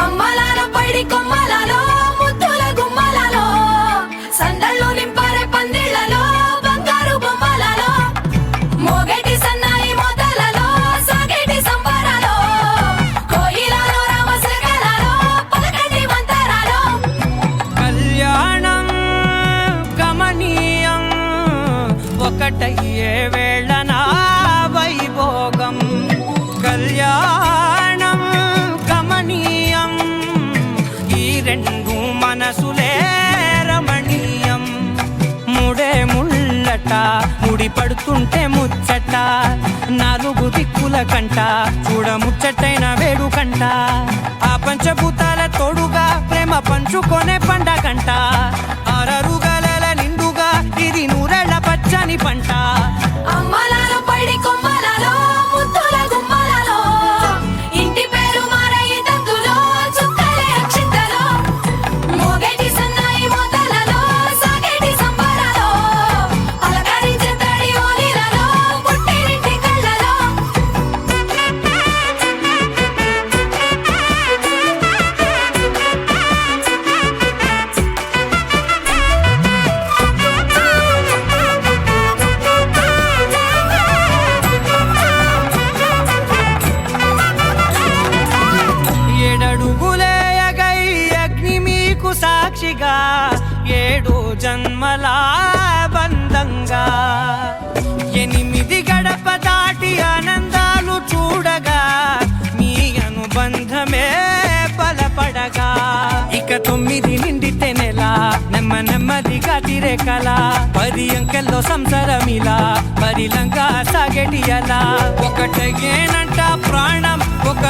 అమ్మలాల పైడి కొమ్మలలో ముద్దుల గుమ్మలలో సందళ్ళు నింపారే పందిళ్లలో బంగారు బొమ్మలలో మోగేటి సన్నాయి మొదలలో సాగేటి సంబరాలో కోయిలలో రామశకలలో పలకటి మంతరాలో కళ్యాణం గమనీయం ఒకటయ్యే వేళ నా వైభోగం కళ్యాణం గమనీయం ఈ రెండు మనసులే రమణీయం ముడే ముళ్ళట ముడి పడుతుంటే ముచ్చట నాలుగు దిక్కుల కంట చూడ ముచ్చటైన వేడుకంట ఆ పంచభూతాల తోడుగా ప్రేమ పంచుకొనే పండగంట ఆరరుగల నిండుగా ఇది నూరెళ్ళ పచ్చని పంట అమ్మలాల పైడి కొమ్మలలో ముద్దుల గుమ్మలలో ఇంటి పేరు మారయి తందులో చుక్కలే అక్షింతలో మోగేటి సన్నాయి మొదలలో సాగేటి సంబరాలో పలకరించే తడి ఓలిలలో పుట్టినింటి కళ్ళలో ఏడడుగులే ఎగై అగ్ని మీకు సాక్షిగా ఏడు జన్మల బంధంగా ఎనిమిది గడప దాటి ఆనందాలు చూడగా మీ అనుబంధమే బలపడగా ఇక 9 నిండితే నెల నెమ్మదిగా తిరేకల 10 అంకెల్లో సంసారమిలా పరిలంగా సాగేటి అలా ఒకటేనంట ప్రాణం ఒక